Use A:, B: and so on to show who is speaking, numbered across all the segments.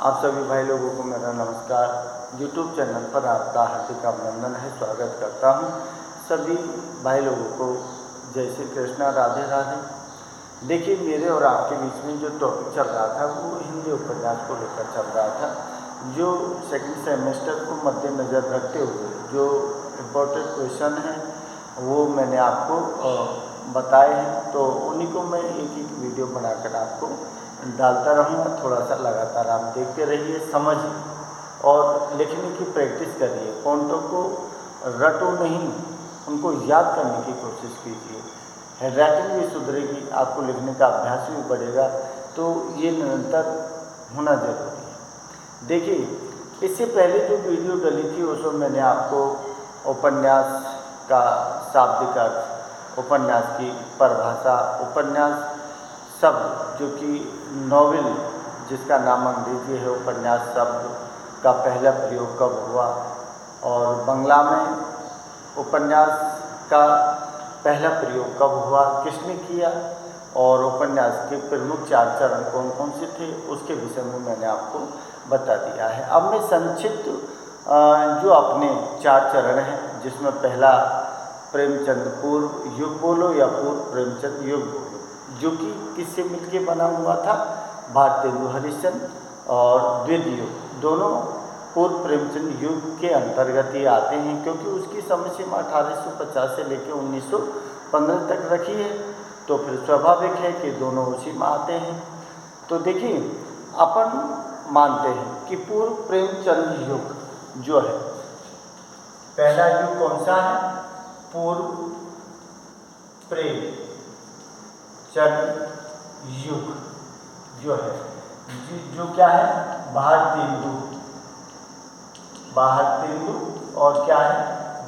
A: आप सभी भाई लोगों को मेरा नमस्कार। YouTube चैनल पर आपका हार्दिक अभिनंदन है, स्वागत करता हूं। सभी भाई लोगों को जय श्री कृष्णा, राधे राधे। देखिए, मेरे और आपके बीच में जो टॉपिक चल रहा था वो हिंदी उपन्यास को लेकर चल रहा था, जो सेकंड सेमेस्टर को मद्देनज़र रखते हुए जो इम्पोर्टेंट क्वेश्चन हैं वो मैंने आपको बताए हैं। तो उन्हीं को मैं एक एक वीडियो बनाकर आपको डालता रहूँगा। थोड़ा सा लगातार आप देखते रहिए, समझिए और लिखने की प्रैक्टिस करिए। पॉइंटों को रटो नहीं, उनको याद करने की कोशिश कीजिए। हैंडराइटिंग भी सुधरेगी, आपको लिखने का अभ्यास भी बढ़ेगा, तो ये निरंतर होना जरूरी है। देखिए, इससे पहले जो वीडियो डली थी उसमें मैंने आपको उपन्यास का शाब्दिक अर्थ, उपन्यास की परिभाषा, उपन्यास शब्द जो कि नॉवेल जिसका नाम अंग्रेजी है, उपन्यास शब्द का पहला प्रयोग कब हुआ और बांग्ला में उपन्यास का पहला प्रयोग कब हुआ, किसने किया, और उपन्यास के प्रमुख 4 चरण कौन कौन से थे, उसके विषय में मैंने आपको बता दिया है। अब मैं संक्षिप्त जो अपने 4 चरण हैं, जिसमें पहला प्रेमचंद पूर्व युग बोलो या पूर्व प्रेमचंद युग बोलो, जो कि किससे मिलके बना हुआ था, भारतेंदु हरिश्चंद्र, और द्वितीय युग दोनों पूर्व प्रेमचंद युग के अंतर्गत ही आते हैं, क्योंकि उसकी समय सीमा 1850 से लेकर 1915 तक रखी है, तो फिर स्वाभाविक है कि दोनों उसी में आते हैं। तो देखिए, अपन मानते हैं कि पूर्व प्रेमचंद युग जो है, पहला युग कौन सा है, पूर्व प्रेमचंद युग जो है, जो क्या है, भारतेंदु और क्या है,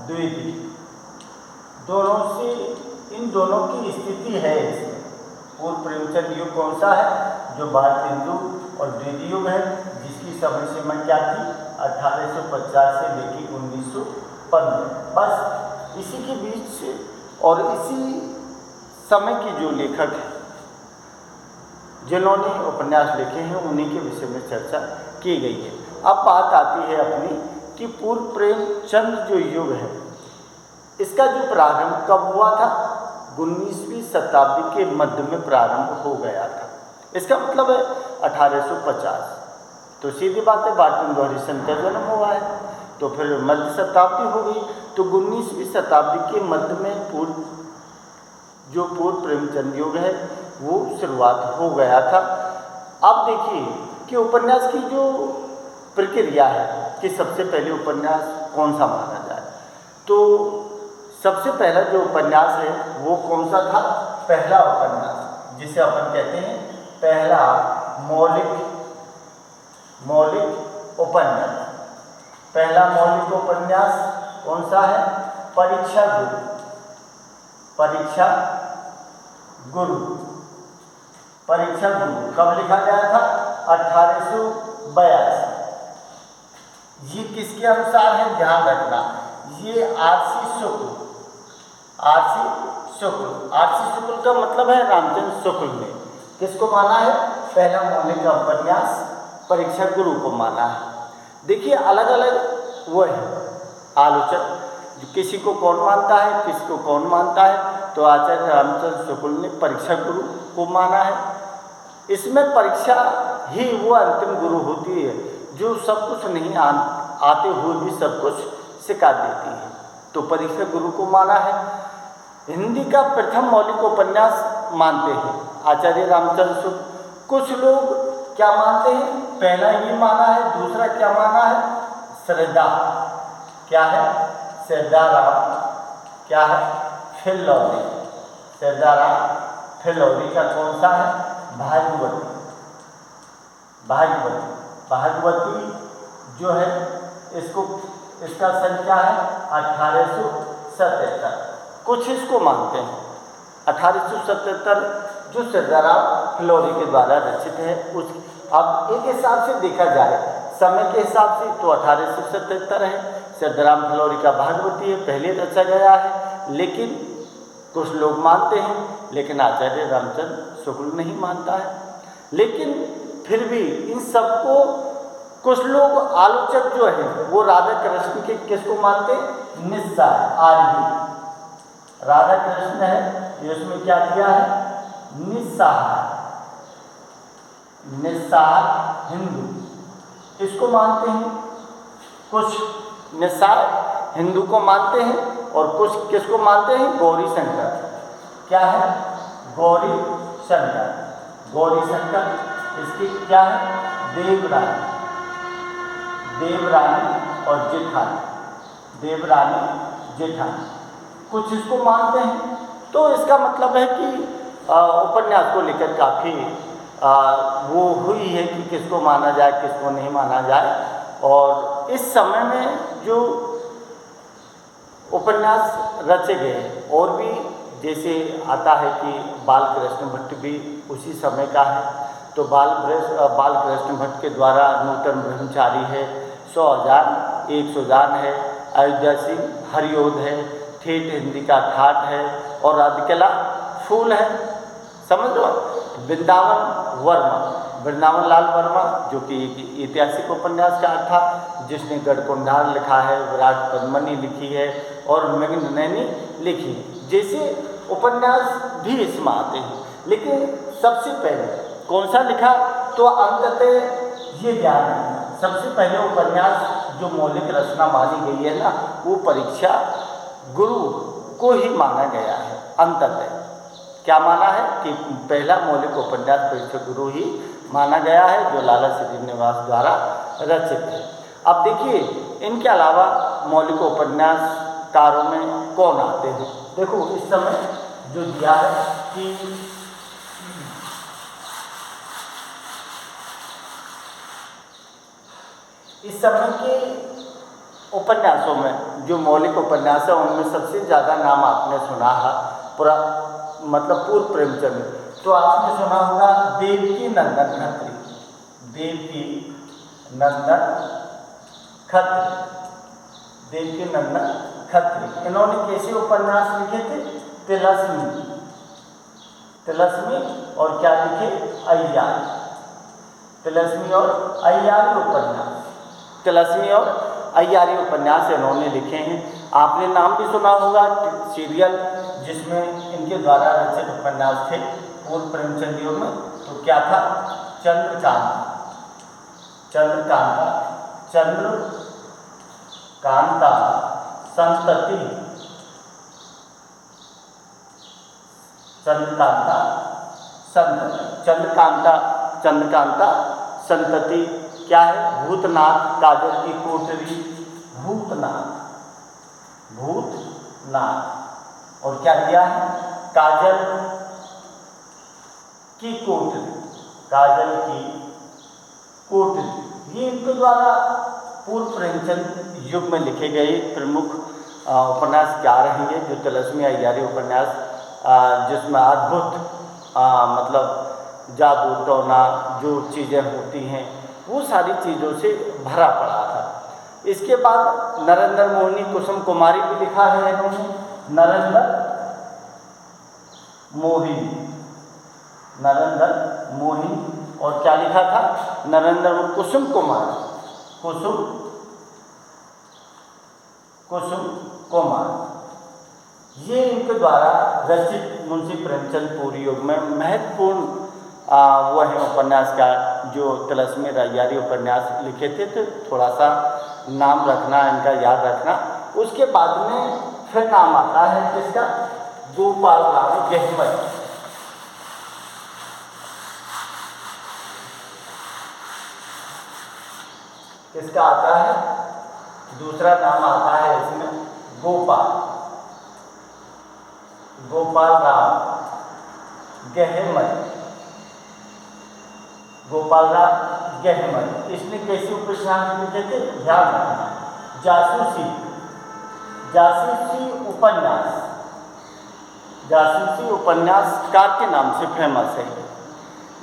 A: द्वितीय, दोनों से इन दोनों की स्थिति है इसमें। पूर्व प्रेमचंद युग कौन सा है, जो भारतेंदु और द्वितीय युग है, जिसकी समय सीमा क्या थी, 1850 से लेकर 1915। बस इसी के बीच और इसी समय के जो लेखक हैं जिन्होंने उपन्यास लिखे हैं, उन्हीं के विषय में चर्चा की गई है। अब बात आती है अपनी कि पूर्व प्रेमचंद जो युग है, इसका जो प्रारंभ कब हुआ था, 19वीं शताब्दी के मध्य में प्रारंभ हो गया था। इसका मतलब है 1850, तो सीधी बात है भारतेंदु हरिश्चंद्र का जन्म हुआ है, तो फिर मध्य शताब्दी हो गई, तो 19वीं शताब्दी के मध्य में पूर्व प्रेमचंद युग है वो शुरुआत हो गया था। अब देखिए कि उपन्यास की जो प्रक्रिया है कि सबसे पहले उपन्यास कौन सा माना जाए, तो सबसे पहला जो उपन्यास है वो कौन सा था, पहला उपन्यास, जिसे अपन कहते हैं पहला मौलिक उपन्यास। पहला मौलिक उपन्यास कौन सा है, परीक्षा गुरु कब लिखा गया था, 1882। ये किसके अनुसार है, ध्यान रखना, ये आरसी शुक्ल का मतलब है रामचंद्र शुक्ल ने किसको माना है, पहला मौलिक उपन्यास परीक्षा गुरु को माना है। देखिए, अलग अलग वो है आलोचक, किसी को कौन मानता है, किसी को कौन मानता है, तो आचार्य रामचंद्र शुक्ल ने परीक्षा गुरु को माना है। इसमें परीक्षा ही वो अंतिम गुरु होती है जो सब कुछ नहीं आते हुए भी सब कुछ सिखा देती है, तो परीक्षा गुरु को माना है। हिंदी का प्रथम मौलिक उपन्यास मानते हैं आचार्य रामचंद्र शुक्ल। कुछ लोग क्या मानते हैं, पहला ये माना है, दूसरा क्या माना है, श्रद्धाराम फिल्लौरी का कौन सा है, भागवती जो है, इसका सन क्या है, 1877। कुछ इसको मानते हैं 1877 जो श्रद्धाराम फिल्लौरी के द्वारा रचित है। अब एक हिसाब से देखा जाए, समय के हिसाब से, तो 1877 है। श्रद्धाराम फिल्लौरी का भागवती है, पहले रचा गया है, लेकिन कुछ लोग मानते हैं, लेकिन आचार्य रामचंद्र शुक्ल नहीं मानता है। लेकिन फिर भी इन सबको कुछ लोग आलोचक जो है वो राधा कृष्ण के किसको मानते हैं, निस्सार आर्य। राधा कृष्ण है ये उसमें क्या किया है, निस्सार, निस्सार हिंदू इसको मानते हैं। कुछ निस्सार हिंदू को मानते हैं और कुछ किसको मानते हैं, गौरी शंकर। क्या है, गौरी शंकर। गौरी शंकर इसकी क्या है, देवरानी, देवरानी और जेठानी, देवरानी जेठानी कुछ इसको मानते हैं। तो इसका मतलब है कि उपन्यास को लेकर काफ़ी वो हुई है कि किसको माना जाए किसको नहीं माना जाए। और इस समय में जो उपन्यास रचे गए और भी जैसे आता है कि बाल कृष्ण भट्ट भी उसी समय का है, तो बाल कृष्ण भट्ट के द्वारा नूतन ब्रह्मचारी है, 100,000 एक सुजान है, अयोध्या सिंह हरियोध है, ठेठ हिंदी का ठाठ है और राधिकला फूल है। समझ लो। वृंदावन लाल वर्मा जो कि एक ऐतिहासिक उपन्यासकार था जिसने गढ़कुंडार लिखा है, विराट पद्मिनी लिखी है और मेघनयनी लिखी है, जैसे उपन्यास भी इसमें आते हैं। लेकिन सबसे पहले कौन सा लिखा, तो अंततः ये ध्यान है, सबसे पहले उपन्यास जो मौलिक रचना मानी गई है ना, वो परीक्षा गुरु को ही माना गया है। अंततः क्या माना है कि पहला मौलिक उपन्यास परीक्षा गुरु ही माना गया है, जो लाला श्रीनिवास द्वारा रचित है। अब देखिए इनके अलावा मौलिक उपन्यासकारों में कौन आते हैं। देखो इस समय जो दिया है कि इस समय के उपन्यासों में जो मौलिक उपन्यास है उनमें सबसे ज़्यादा नाम आपने सुना है पूर्व प्रेमचंद। तो आपने सुना होगा देवकी नंदन खत्री, देवकी नंदन खत्री, देवकी नंदन खत्री। इन्होंने कैसे उपन्यास लिखे थे, तिलस्मी, तिलस्मी और क्या लिखे, अय्यारी, तिलस्मी और अय्यारी उपन्यास, तिलस्मी और अय्यारी उपन्यास इन्होंने लिखे हैं। आपने नाम भी सुना होगा सीरियल जिसमें इनके द्वारा रचित उपन्यास थे पूर्व प्रेमचंदियों में, तो क्या था, चंद्रकांता, चंद्रकांता, चंद्रकांता संतति, चंद्रकांता संतति, चंद्रकांता संतति क्या है, भूतनाथ, काजल की कोठरी, भूतनाथ, भूतनाथ और क्या दिया है, काजल की कोठरी, काजल की कोठरी। ये इनके द्वारा पूर्व प्रेमचंद युग में लिखे गए प्रमुख उपन्यास क्या रहेंगे, जो तिलस्मी अय्यारी उपन्यास जिसमें अद्भुत जादू टोना जो चीज़ें होती हैं वो सारी चीज़ों से भरा पड़ा था। इसके बाद नरेंद्र मोहिनी कुसुम कुमारी भी लिखा है इन्होंने, नरेंद्र मोहिनी, नरेंद्र मोहिनी और क्या लिखा था, नरेंद्र कुसुम कुमार, कुसुम कुमार। ये इनके द्वारा रचित मुंशी प्रेमचंद पूरी युग में महत्वपूर्ण वो है उपन्यासकार जो तिलस्मी अय्यारी उपन्यास लिखे थे। तो थोड़ा सा नाम रखना, इनका याद रखना। उसके बाद में फिर नाम आता है किसका, गोपाल राव गहमत। किसका आता है, दूसरा नाम आता है इसमें गोपाल राव गहमत, गोपाल राव गहमत। इसने कैसे उपन्यास लिखे थे, ध्यान रखना, जासूसी उपन्यास, जासूसी उपन्यासकार के नाम से फेमस है।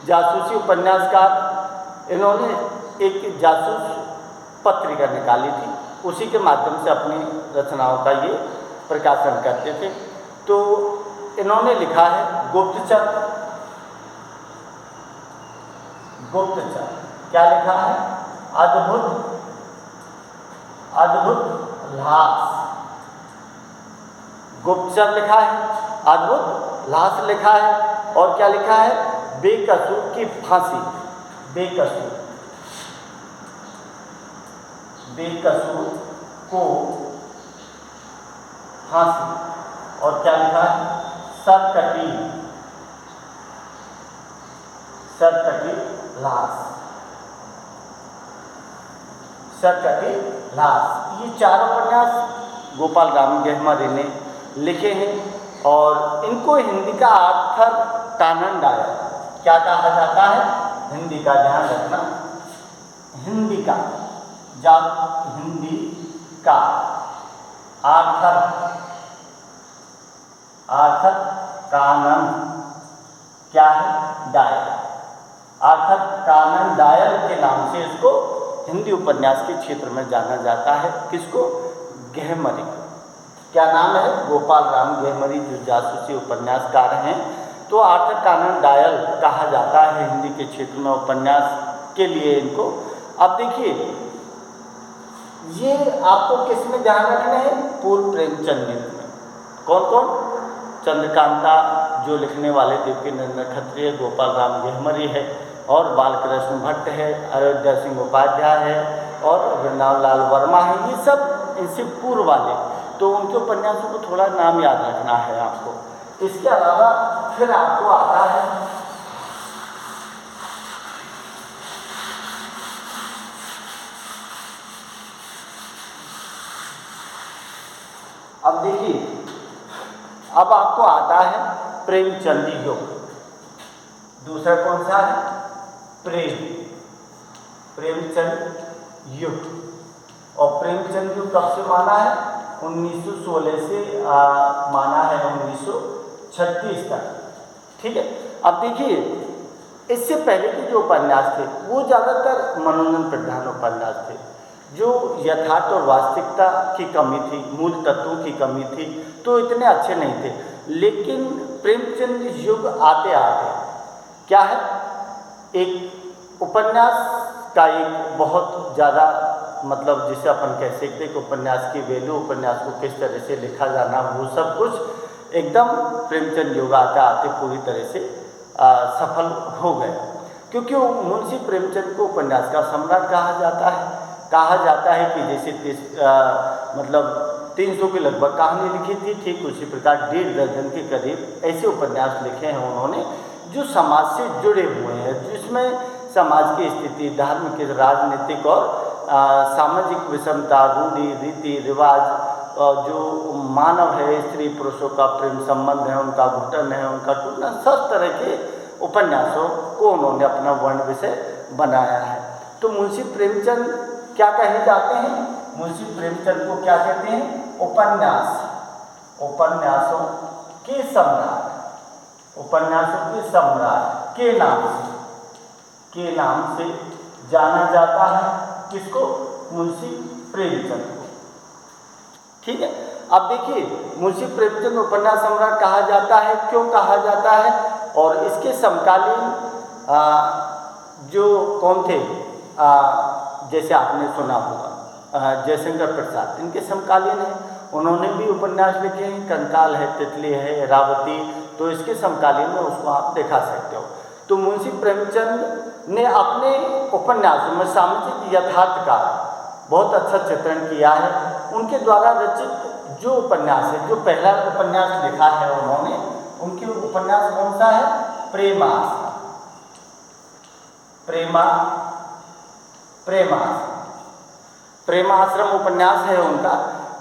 A: जासूसी उपन्यासकार, इन्होंने एक जासूस पत्रिका निकाली थी, उसी के माध्यम से अपनी रचनाओं का ये प्रकाशन करते थे। तो इन्होंने लिखा है गुप्तचर, क्या लिखा है, अद्भुत अद्भुत ल्हास, गुप्तचर लिखा है, अद्भुत ल्हास लिखा है, और क्या लिखा है, बेकसूर की फांसी, बेकसूर बेकसूर को फांसी, और क्या लिखा है, सरकटी ल्हास, सरकटी ल्हास। ये चार उपन्यास गोपाल राम गेहमरी ने लिखे हैं और इनको हिंदी का आर्थर कानन डायल क्या कहा जाता है, हिंदी का ध्यान रखना, हिंदी का आर्थर कानन क्या है, डायल, आर्थर कानन डायल के नाम से इसको हिंदी उपन्यास के क्षेत्र में जाना जाता है। किसको, गेहमरी। क्या नाम है, गोपाल राम गेहमरी, जो जासूसी उपन्यासकार हैं। तो आर्थर कानन डायल कहा जाता है हिंदी के क्षेत्र में उपन्यास के लिए इनको। अब देखिए, ये आपको किस में ध्यान रखना है, पूर्व प्रेमचंद में। कौन कौन, चंद्रकांता जो लिखने वाले देवकी नंदन खत्री, गोपाल राम गेहमरी है, और बालकृष्ण भट्ट है, अयोध्या सिंह उपाध्याय है, और वृंदावन लाल वर्मा है। ये सब इनसे पूर्व वाले, तो उनके उपन्यासों को थोड़ा नाम याद रखना है आपको। इसके अलावा फिर आपको आता है अब देखिए, अब आपको आता है प्रेमचंदी युग। दूसरा कौन सा है, प्रेमचंद युग। और प्रेमचंद युग कब से माना है, 1916 से माना है 1936 तक। ठीक है। अब देखिए, इससे पहले के जो उपन्यास थे वो ज़्यादातर मनोरंजन प्रधान उपन्यास थे, जो यथार्थ और वास्तविकता की कमी थी, मूल तत्वों की कमी थी, तो इतने अच्छे नहीं थे। लेकिन प्रेमचंद युग आते आते क्या है, एक उपन्यास का एक बहुत ज़्यादा मतलब जिसे अपन कह सकते हैं कि उपन्यास की वैल्यू, उपन्यास को किस तरह से लिखा जाना, वो सब कुछ एकदम प्रेमचंद युग आते आते पूरी तरह से सफल हो गया। क्योंकि मुंशी प्रेमचंद को उपन्यास का सम्राट कहा जाता है। कहा जाता है कि जैसे मतलब 300 के लगभग कहानी लिखी थी, ठीक उसी प्रकार 1.5 दर्जन के करीब ऐसे उपन्यास लिखे हैं उन्होंने, जो समाज से जुड़े हुए हैं, जिसमें समाज की स्थिति, धार्मिक, राजनीतिक और सामाजिक विषमता, रूढ़ी, रीति रिवाज, जो मानव है, स्त्री पुरुषों का प्रेम संबंध है, उनका घुटन है, उनका टूटना, सब तरह के उपन्यासों को उन्होंने अपना वर्ण विषय बनाया है। तो मुंशी प्रेमचंद क्या कहे जाते हैं, मुंशी प्रेमचंद को क्या कहते हैं, उपन्यासों के सम्राट, उपन्यासों के सम्राट के नाम से जाना जाता है। किसको, मुंशी प्रेमचंद को। ठीक है। अब देखिए, मुंशी प्रेमचंद उपन्यास सम्राट कहा जाता है, क्यों कहा जाता है, और इसके समकालीन जो कौन थे, जैसे आपने सुना होगा जयशंकर प्रसाद, इनके समकालीन हैं, उन्होंने भी उपन्यास लिखे हैं, कंकाल है, तितली है, रावती, तो इसके समकालीन में उसको आप दिखा सकते हो। तो मुंशी प्रेमचंद ने अपने उपन्यासों में सामाजिक यथार्थ का बहुत अच्छा चित्रण किया है। उनके द्वारा रचित जो उपन्यास है, जो पहला उपन्यास लिखा है उन्होंने, उनके उपन्यास कौन सा है, प्रेमाश्रम उपन्यास है उनका,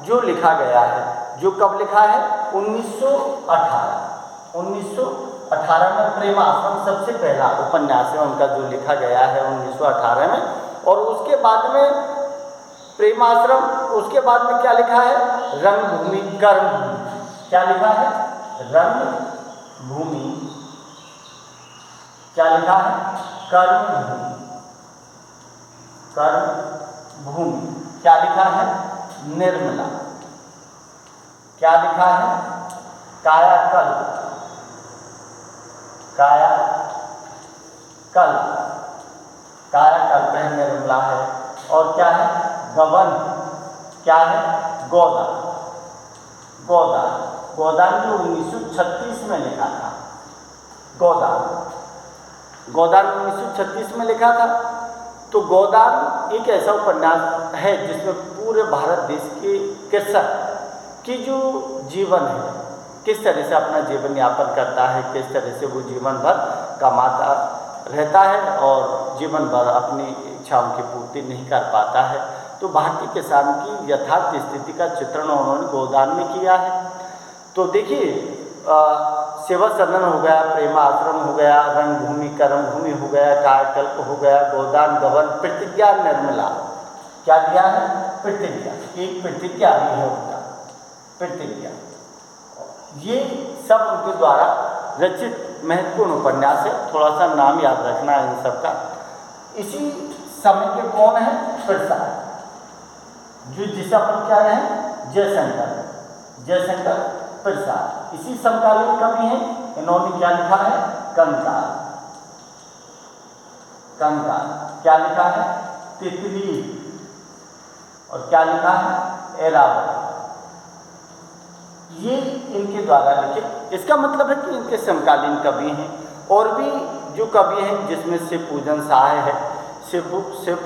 A: जो लिखा गया है, जो कब लिखा है, 1918 में प्रेमाश्रम सबसे पहला उपन्यास है उनका, जो लिखा गया है 1918 में। और उसके बाद में प्रेमाश्रम, उसके बाद में क्या लिखा है, रंगभूमि, कर्मभूमि। क्या लिखा है, रंगभूमि, क्या लिखा है, कर्मभूमि। क्या लिखा है, निर्मला। क्या लिखा है, कायाकल्प है, निर्मला है। क्या है गबन, क्या है गोदान। गोदान गोदान जो 1936 में लिखा था, गोदान 1936 में लिखा था। तो गोदान एक ऐसा उपन्यास है जिसमें पूरे भारत देश के कृषक की जो जीवन है, किस तरह से अपना जीवन यापन करता है, किस तरह से वो जीवन भर कमाता रहता है और जीवन भर अपनी इच्छाओं की पूर्ति नहीं कर पाता है। तो भारतीय किसान की यथार्थ स्थिति का चित्रण उन्होंने गोदान में किया है। तो देखिए सेवा सदन हो गया, प्रेमाश्रम हो गया, रंगभूमि कर्मभूमि हो गया, कायकल्प हो गया, गोदान गबन, प्रतिज्ञा निर्मला, क्या दिया है प्रतिज्ञा, एक प्रतिज्ञा भी है उनका प्रतिज्ञा। ये सब उनके द्वारा रचित महत्वपूर्ण उपन्यास है। थोड़ा सा नाम याद रखना है इन सब का। इसी समय के कौन है प्रसाद, जो जिसे अपन क्या है जयशंकर प्रसाद। इसी समकालीन कवि हैं, इन्होंने क्या लिखा है कंकाल, क्या लिखा है तितली, और क्या लिखा है एरावत। ये इनके द्वारा लिखे। इसका मतलब है कि इनके समकालीन कवि हैं। और भी जो कवि हैं जिसमें शिव पूजन शाह है, शिव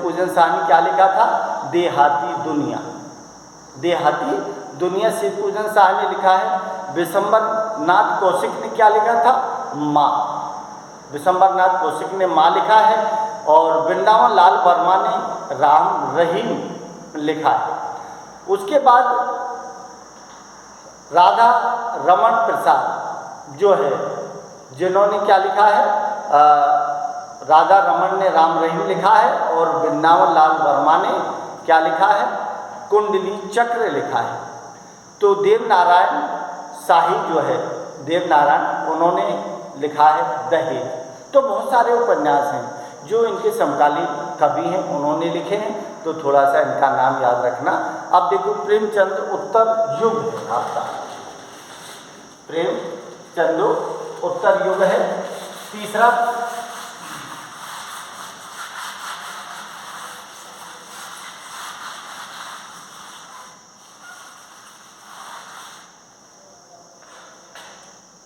A: पूजन शाह ने क्या लिखा था देहाती दुनिया शिव पूजन शाह ने लिखा है। विशंबर नाथ कौशिक ने क्या लिखा था माँ, विशंबर नाथ कौशिक ने माँ लिखा है। और वृंदावन लाल वर्मा ने राम रहीम लिखा है। उसके बाद राधा रमन प्रसाद जो है, जिन्होंने क्या लिखा है राधा रमन ने राम रहीम लिखा है, और वृंदावन लाल वर्मा ने क्या लिखा है कुंडली चक्र लिखा है। तो देवनारायण शाही जो है, देवनारायण, उन्होंने लिखा है दहेज। तो बहुत सारे उपन्यास हैं जो इनके समकालीन कवि हैं, उन्होंने लिखे हैं। तो थोड़ा सा इनका नाम याद रखना। अब देखो प्रेमचंद उत्तर युग है आपका, प्रेमचंद उत्तर युग है। तीसरा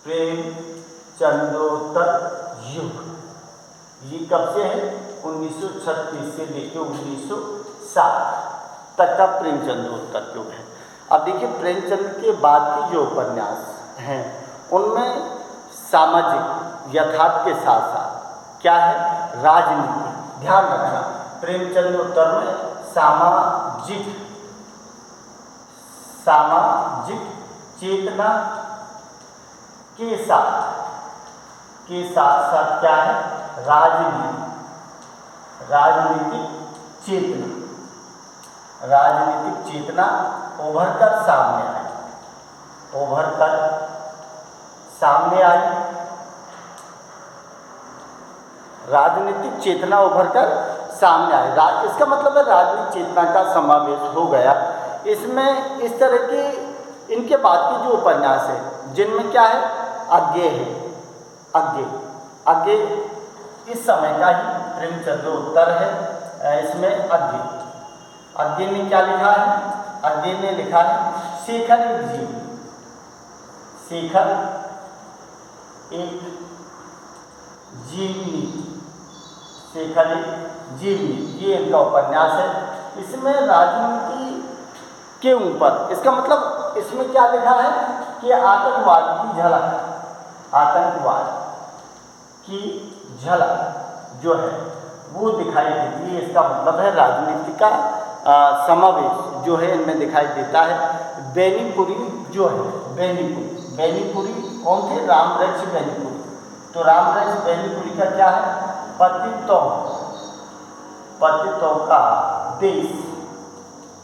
A: प्रेमचंदोत्तर युग, ये कब से है 1936 से लेकर 1960 तक का प्रेमचंदोत्तर युग है। अब देखिए प्रेमचंद के बाद की जो उपन्यास हैं उनमें सामाजिक यथार्थ के साथ साथ क्या है राजनीति। ध्यान रखना प्रेमचंदोत्तर में सामाजिक चेतना के साथ साथ क्या है राजनीतिक चेतना उभर कर सामने आई, राजनीतिक चेतना उभर कर सामने आई। इसका मतलब है राजनीतिक चेतना का समावेश हो गया इसमें। इस तरह के इनके बाद के जो उपन्यास है जिनमें क्या है अज्ञे इस समय का ही प्रेमचंदोत्तर है। इसमें अज्ञे ने क्या लिखा है, अज्ञे ने लिखा है शेखर एक जीवनी, ये इनका उपन्यास है। इसमें राजनीति के ऊपर, इसका मतलब इसमें क्या लिखा है कि आतंकवाद की झलक जो है वो दिखाई देती है। इसका मतलब है राजनीति का समावेश जो है इनमें दिखाई देता है। बेनीपुरी जो है बेनीपुरी कौन थे रामरक्ष बेनीपुरी। तो रामरक्ष बेनीपुरी का क्या है पतितों का देश,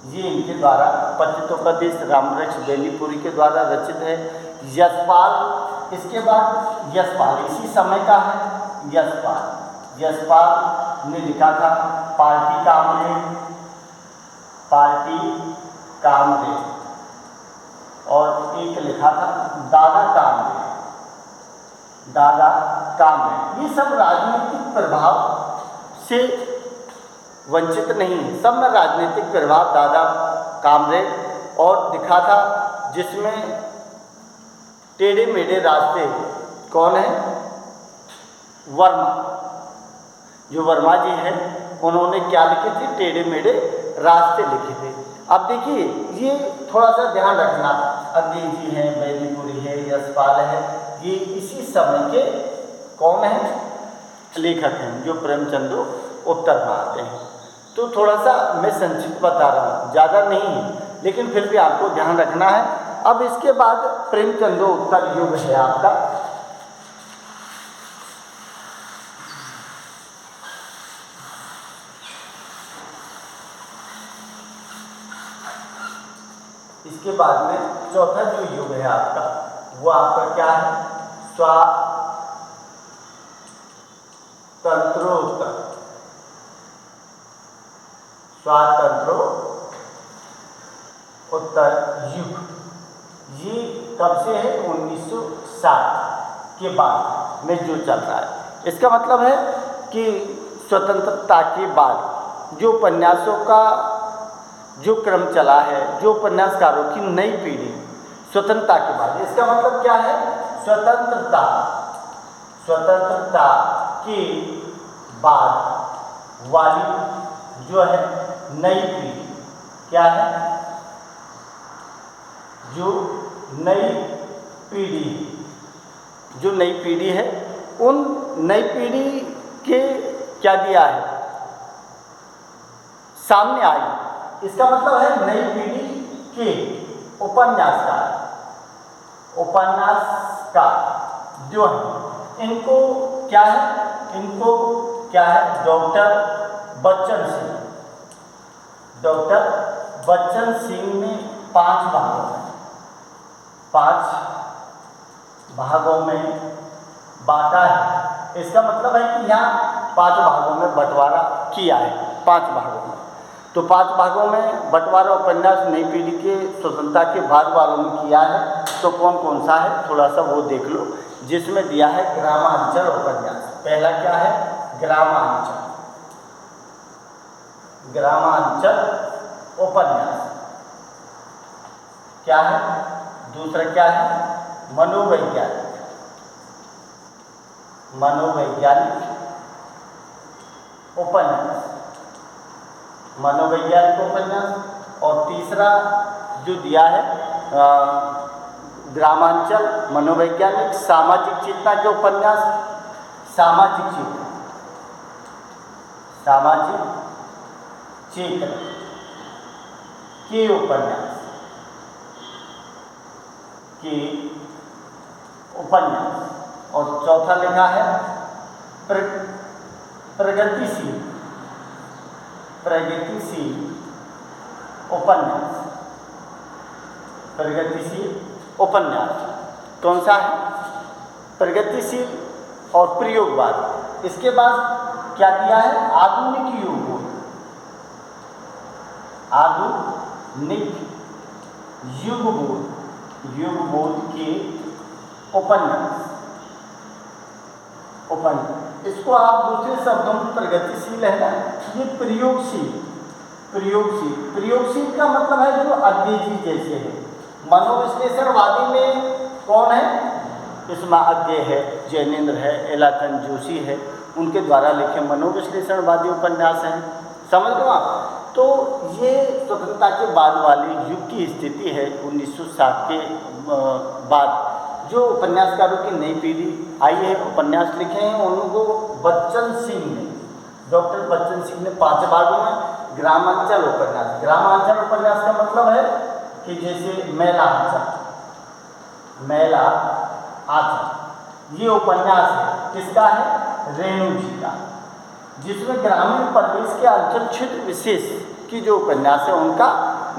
A: ये इनके द्वारा पतितों का देश रामरक्ष बेनीपुरी के द्वारा रचित है। यशपाल, इसके बाद यशपाल इसी समय का है। यशपाल ने लिखा था पार्टी कामरेड, और एक लिखा था दादा कामरेड। ये सब राजनीतिक प्रभाव से वंचित नहीं है। सब में राजनीतिक प्रभाव दादा कामरेड और दिखा था, जिसमें टेढ़े मेढ़े रास्ते कौन है? वर्मा। जो वर्मा जी हैं उन्होंने क्या लिखे थे? टेढ़े मेढ़े रास्ते लिखे थे। अब देखिए, ये थोड़ा सा ध्यान रखना, अंग्रेजी हैं, बैलीपुरी है, यशपाल है, ये इसी समय के कौन हैं? लेखक हैं, जो प्रेमचंद उत्तर में आते हैं। तो थोड़ा सा मैं संक्षिप्त बता रहा हूँ, ज़्यादा नहीं है, लेकिन फिर भी आपको ध्यान रखना है। अब इसके बाद प्रेमचंद उत्तर युग है आपका। इसके बाद में चौथा जो युग है आपका, वो आपका क्या है? स्वातंत्रोत्तर। स्वातंत्रोत्तर युग, ये कब से है? 1960 के बाद में जो चल रहा है। इसका मतलब है कि स्वतंत्रता के बाद जो उपन्यासों का जो क्रम चला है, जो उपन्यासकारों की नई पीढ़ी स्वतंत्रता के बाद, इसका मतलब क्या है? स्वतंत्रता के बाद वाली जो है नई पीढ़ी क्या है? जो नई पीढ़ी है, उन नई पीढ़ी के क्या दिया है? सामने आई। इसका मतलब है नई पीढ़ी के उपन्यासकार जो है, इनको क्या है? डॉक्टर बच्चन सिंह ने 5 भागों में बांटा है। इसका मतलब है कि यहाँ 5 भागों में बंटवारा किया है, 5 भागों में। तो 5 भागों में बंटवारा उपन्यास नई पीढ़ी के स्वतंत्रता के बाद वालों में किया है। तो कौन कौन सा है थोड़ा सा वो देख लो, जिसमें दिया है ग्रामांचल उपन्यास। पहला क्या है? ग्रामांचल उपन्यास क्या है? दूसरा क्या है? मनोवैज्ञानिक उपन्यास। और तीसरा जो दिया है ग्रामांचल मनोवैज्ञानिक सामाजिक चेतना के उपन्यास, सामाजिक चेतना के उपन्यास और चौथा लिखा है प्रगतिशील उपन्यास। कौन सा है? प्रगतिशील और प्रयोगवाद। इसके बाद क्या दिया है? आधुनिक युगबोध के उपन्यास। इसको आप दूसरे शब्दों में प्रगतिशील है ना, ये प्रयोगशील का मतलब है जो अज्ञे जी जैसे है। मनोविश्लेषणवादी में कौन है? इसमें अज्ञे है, जैनेन्द्र है, एलाचंद जोशी है, उनके द्वारा लिखे मनोविश्लेषणवादी उपन्यास हैं। समझ लो आप। तो ये स्वतंत्रता के बाद वाली युग की स्थिति है। 1960 के बाद जो उपन्यासकारों की नई पीढ़ी आई है, उपन्यास लिखे हैं, उनको डॉक्टर बच्चन सिंह ने 5 भागों में ग्रामांचल उपन्यास का मतलब है कि जैसे मेला आंचल, ये उपन्यास है किसका है? रेणु जी का, जिसमें ग्रामीण परिवेश के अंचल क्षेत्र विशेष की जो उपन्यास है उनका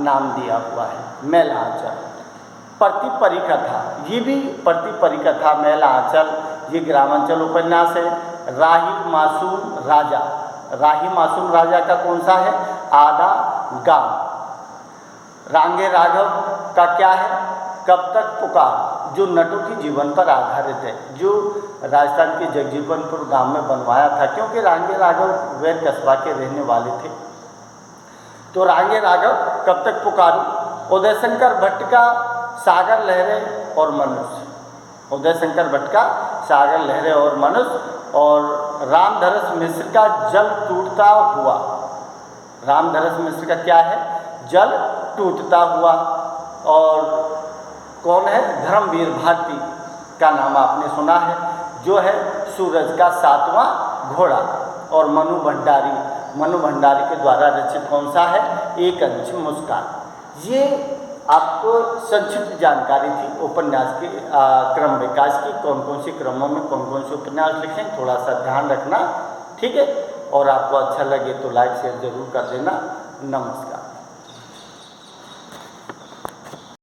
A: नाम दिया हुआ है मेला आंचल। प्रतिपरिकथा, ये भी प्रतिपरिकथा मेला आंचल, ये ग्रामांचल उपन्यास है। राही मासूम राजा का कौन सा है? आधा गांव। रांगे राघव का क्या है? कब तक पुकार, जो नटों के जीवन पर आधारित है, जो राजस्थान के जगजीवनपुर गांव में बनवाया था, क्योंकि रांगे राघव वैर कस्बा के रहने वाले थे। तो रांगे राघव कब तक पुकारूं, उदय शंकर भट्ट का सागर लहरे और मनुष्य, उदय शंकर भट्ट का सागर लहरे और मनुष्य, और रामधरस मिश्र का जल टूटता हुआ। रामधरस मिश्र का क्या है, जल टूटता हुआ। और कौन है, धर्मवीर भारती का नाम आपने सुना है, जो है सूरज का 7वां घोड़ा। और मनु भंडारी के द्वारा रचित कौन सा है, एक अंश मुस्कान। ये आपको संक्षिप्त जानकारी थी उपन्यास के क्रम विकास की, कौन कौन से क्रमों में कौन कौन से उपन्यास लिखें, थोड़ा सा ध्यान रखना, ठीक है। और आपको अच्छा लगे तो लाइक शेयर जरूर कर देना। नमस्कार।